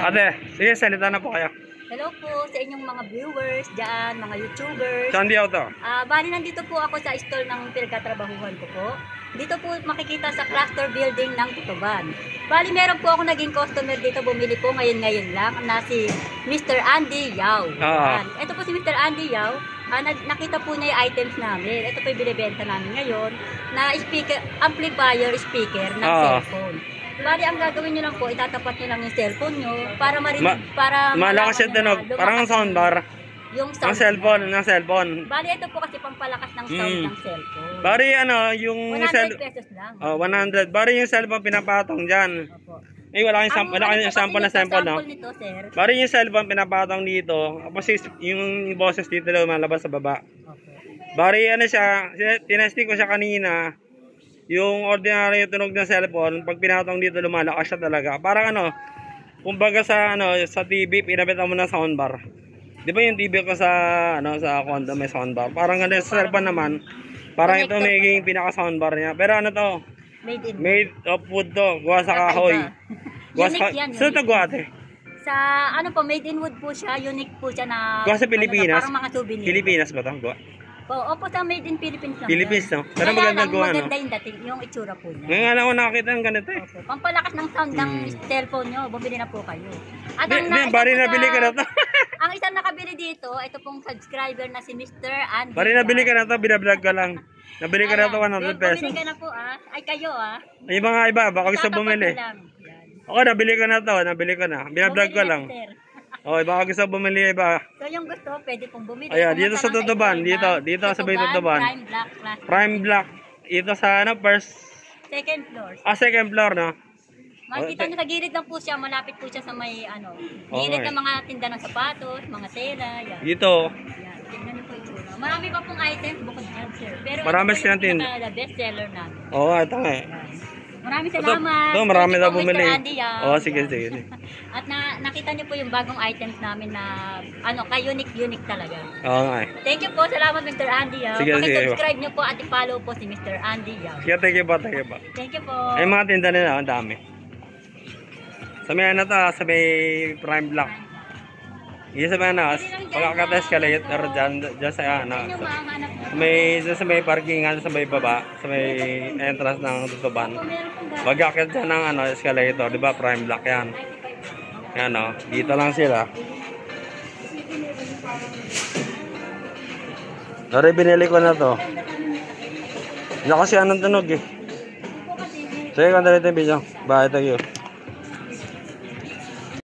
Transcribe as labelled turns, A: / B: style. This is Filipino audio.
A: Ate, sige, salita na po kayo.
B: Hello po sa inyong mga viewers dyan, mga YouTubers.
A: Saan diyaw to?
B: Bali, nandito po ako sa stall ng pinagkatrabahuhan ko po. Dito po makikita sa cluster building ng Tutuban. Bali, meron po ako naging customer dito, bumili po ngayon lang na si Mr. Andy Yao. Ito po si Mr. Andy Yao. Nakita po niya yung items namin. Ito po yung binibenta namin ngayon na speaker, amplifier speaker ng cellphone. Bali, ang gagawin nyo lang po, itatapat nyo lang yung cellphone nyo para marinig, para
A: malakas yung tunog, parang soundbar.
B: Yung sound
A: ng cellphone.
B: Bali, ito po kasi pampalakas ng sound ng cellphone.
A: Bali, yung
B: 100 pesos lang.
A: 100. Bali, yung cellphone pinapatong dyan.
B: Opo.
A: Wala kayong sample na sample, no?
B: Nito, sir.
A: Bali, yung cellphone pinapatong dito. Tapos yung boses dito lumalabas sa baba.
B: Opo.
A: Bali, siya, tinesting ko siya kanina. Yung ordinary yung tunog ng cellphone, pag pinatong dito lumalakas siya talaga. Parang kumbaga sa sa TV, pinapitan mo na soundbar. 'Di ba yung TV ko sa sa condo may soundbar. Parang sa cellphone naman, parang ito magiging pinaka soundbar niya. Pero to? Made of wood to, gawa sa kahoy. Gawa sa saan to gawa, ate?
B: Sa made in wood po siya, unique po siya na
A: gawa sa Pilipinas.
B: Parang mga souvenir.
A: Pilipinas ba to? Gawa?
B: Opo, sa made in Philippines lang.
A: Philippines, no? Pero maganda gawa, no?
B: Maganda yung dating, yung itsura po niya.
A: Ngayon ako nakakita ng ganito eh.
B: Opo. Pampalakas ng sound ng cellphone nyo, bumili na po kayo. At
A: bari nabili ka na to.
B: Ang isang nakabili dito, ito pong subscriber na si Mr. Andy.
A: Bari nabili ka na to, binablog ka lang. Nabili ka na to 100 pesos.
B: Bumili ka na po Ay kayo
A: Ay mga iba, baka gusto bumili. Ako, nabili ko na to, nabili ko na. Binablog ko lang. Okay, baka gusto bumili iba.
B: So yung gusto, pwede pong bumili.
A: Ayan, dito sa Tutuban, dito sa Bay Tutuban. Prime Black. Ito sa first?
B: Second floor.
A: Second floor, no?
B: Makikita nyo sa gilid lang po siya, malapit po siya sa may gilid ng mga tinda ng sapatos, mga tela, yan.
A: Dito.
B: Yan, tingnan nyo po yung tsura. Marami pa pong items bukod dyan, sir. Pero
A: marami
B: ito
A: silang
B: tinda. The best seller namin.
A: Oo, ito nga eh.
B: Maraming salamat.
A: Ito, marami na bumili. Oo, sige.
B: At nakita niyo po yung bagong items namin na ka-unique talaga.
A: Oo nga eh.
B: Thank you po. Salamat, Mr. Andy. Paki-subscribe niyo po at i-follow po si Mr. Andy.
A: Sige, thank you po.
B: Thank you po.
A: Ay, mga tinda nila, ang dami. Sa may sa may Prime Black. Iya sa may pagkaka-escalator dyan sa sa may parkingan sa may baba, sa may entrance ng Tutuban. Pagkakit dyan ng escalator, di ba? Prime Black yan. Yan dito lang sila. Dari binili ko na to. Hindi kasi tunog eh. Sige, kung dali ito yung video. Bye, thank you.